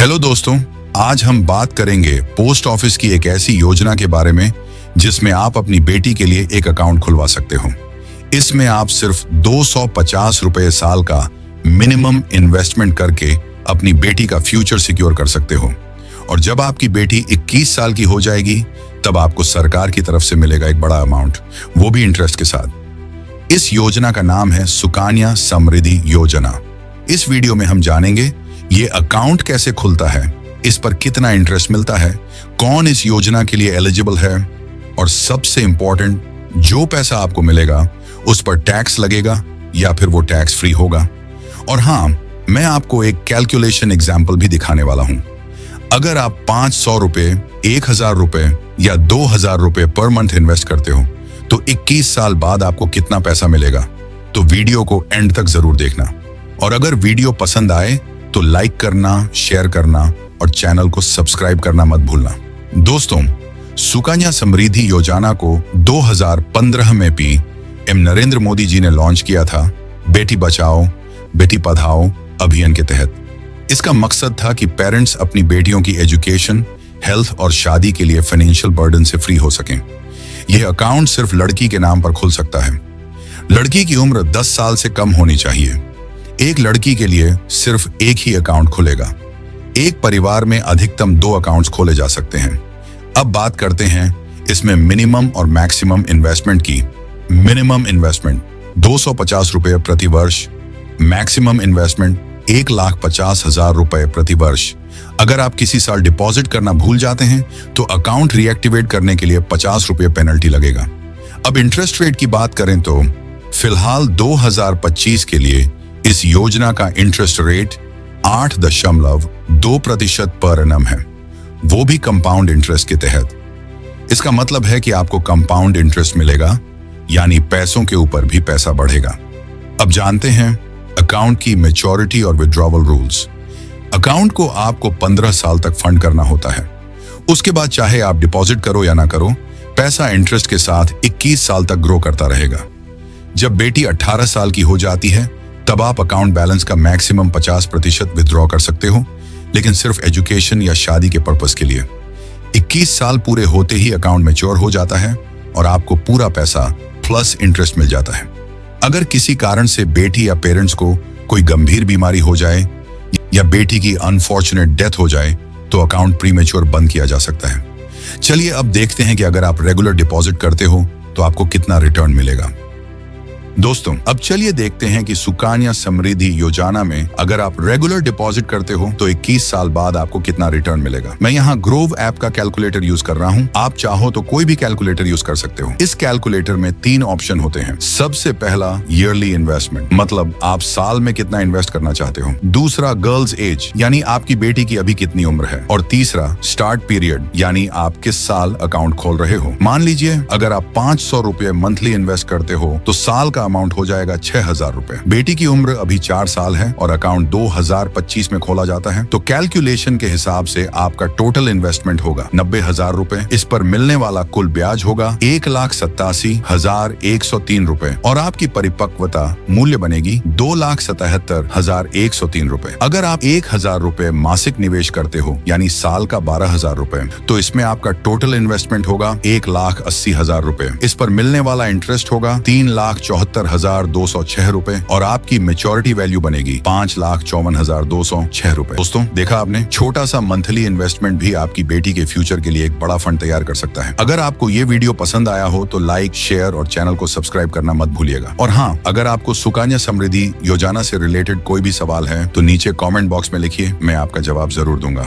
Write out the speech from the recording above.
Hello दोस्तों, आज हम बात करेंगे पोस्ट ऑफिस की एक ऐसी योजना के बारे में जिसमें आप अपनी बेटी के लिए एक अकाउंट खुलवा सकते हो। इसमें आप सिर्फ 250 रुपए साल का मिनिमम इन्वेस्टमेंट करके अपनी बेटी का फ्यूचर सिक्योर कर सकते हो और जब आपकी बेटी 21 साल की हो जाएगी तब आपको सरकार की तरफ से मिलेगा एक बड़ा अमाउंट, वो भी इंटरेस्ट के साथ। इस योजना का नाम है सुकन्या समृद्धि योजना। इस वीडियो में हम जानेंगे ये अकाउंट कैसे खुलता है, इस पर कितना इंटरेस्ट मिलता है, कौन इस योजना के लिए एलिजिबल है और सबसे इंपॉर्टेंट, जो पैसा आपको मिलेगा उस पर टैक्स लगेगा या फिर वो टैक्स फ्री होगा। और हाँ, मैं आपको एक कैलकुलेशन एग्जाम्पल भी दिखाने वाला हूं। अगर आप 500 रुपए, 1000 रुपए या 2000 रुपए पर मंथ इन्वेस्ट करते हो तो 21 साल बाद आपको कितना पैसा मिलेगा, तो वीडियो को एंड तक जरूर देखना। और अगर वीडियो पसंद आए तो लाइक करना, शेयर करना और चैनल को सब्सक्राइब करना मत भूलना। दोस्तों, सुकन्या समृद्धि योजना को 2015 में पीएम नरेंद्र मोदी जी ने लॉन्च किया था बेटी बचाओ बेटी पढ़ाओ अभियान के तहत। इसका मकसद था कि पेरेंट्स अपनी बेटियों की एजुकेशन, हेल्थ और शादी के लिए फाइनेंशियल बर्डन से फ्री हो सकें। यह अकाउंट सिर्फ लड़की के नाम पर खुल सकता है। लड़की की उम्र 10 साल से कम होनी चाहिए। एक लड़की के लिए सिर्फ एक ही अकाउंट खुलेगा। एक परिवार में अधिकतम 2 अकाउंट्स खोले जा सकते हैं। अब बात करते हैं इसमें मिनिमम और मैक्सिमम इन्वेस्टमेंट की। मिनिमम इन्वेस्टमेंट 250 रुपए प्रति वर्ष, मैक्सिमम इन्वेस्टमेंट 1,50,000 रुपए प्रति वर्ष। अगर आप किसी साल डिपॉजिट करना भूल जाते हैं तो अकाउंट रीएक्टिवेट करने के लिए 50 रुपए पेनल्टी लगेगा। अब इंटरेस्ट रेट की बात करें तो फिलहाल 2025 के लिए इस योजना का इंटरेस्ट रेट 8.2% पर एनम है, वो भी कंपाउंड इंटरेस्ट के तहत। इसका मतलब है कि आपको कंपाउंड इंटरेस्ट मिलेगा, यानी पैसों के ऊपर भी पैसा बढ़ेगा। अब जानते हैं अकाउंट की मैच्योरिटी और विड्रॉवल रूल्स। अकाउंट को आपको 15 साल तक फंड करना होता है। उसके बाद चाहे आप डिपॉजिट करो या ना करो, पैसा इंटरेस्ट के साथ 21 साल तक ग्रो करता रहेगा। जब बेटी 18 साल की हो जाती है तब आप अकाउंट बैलेंस का मैक्सिमम 50% विथड्रॉ कर सकते हो, लेकिन सिर्फ एजुकेशन या शादी के पर्पस के लिए। 21 साल पूरे होते ही अकाउंट मैच्योर हो जाता है और आपको पूरा पैसा प्लस इंटरेस्ट मिल जाता है। अगर किसी कारण से बेटी या पेरेंट्स को कोई गंभीर बीमारी हो जाए या बेटी की अनफॉर्चुनेट डेथ हो जाए तो अकाउंट प्रीमेच्योर बंद किया जा सकता है। चलिए अब देखते हैं कि अगर आप रेगुलर डिपॉजिट करते हो तो आपको कितना रिटर्न मिलेगा। दोस्तों, अब चलिए देखते हैं कि सुकन्या समृद्धि योजना में अगर आप रेगुलर डिपॉजिट करते हो तो 21 साल बाद आपको कितना रिटर्न मिलेगा। मैं यहाँ ग्रोव ऐप का कैलकुलेटर यूज कर रहा हूँ। आप चाहो तो कोई भी कैलकुलेटर यूज कर सकते हो। इस कैलकुलेटर में 3 ऑप्शन होते हैं। सबसे पहला ईयरली इन्वेस्टमेंट, मतलब आप साल में कितना इन्वेस्ट करना चाहते हो। दूसरा गर्ल्स एज, यानी आपकी बेटी की अभी कितनी उम्र है। और तीसरा स्टार्ट पीरियड, यानी आप किस साल अकाउंट खोल रहे हो। मान लीजिए अगर आप 500 रुपए मंथली इन्वेस्ट करते हो तो साल का अमाउंट हो जाएगा 6000 रुपए। बेटी की उम्र अभी 4 साल है और अकाउंट 2025 में खोला जाता है, तो कैलकुलेशन के हिसाब से आपका टोटल इन्वेस्टमेंट होगा 90,000 रुपए। इस पर मिलने वाला कुल ब्याज होगा 1,87,103 रुपए और आपकी परिपक्वता मूल्य बनेगी 2,77,103 रुपए। अगर आप 1,000 रुपए मासिक निवेश करते हो, यानी साल का 12,000 रुपए, तो इसमें आपका टोटल इन्वेस्टमेंट होगा 1,80,000 रुपए। इस पर मिलने वाला इंटरेस्ट होगा 3,74,206 रुपए और आपकी मेच्योरिटी वैल्यू बनेगी 5,54,206 रुपए। दोस्तों, देखा आपने, छोटा सा मंथली इन्वेस्टमेंट भी आपकी बेटी के फ्यूचर के लिए एक बड़ा फंड तैयार कर सकता है। अगर आपको ये वीडियो पसंद आया हो तो लाइक, शेयर और चैनल को सब्सक्राइब करना मत भूलिएगा। और हाँ, अगर आपको सुकन्या समृद्धि योजना से रिलेटेड कोई भी सवाल है तो नीचे कमेंट बॉक्स में लिखिए, मैं आपका जवाब जरूर दूंगा।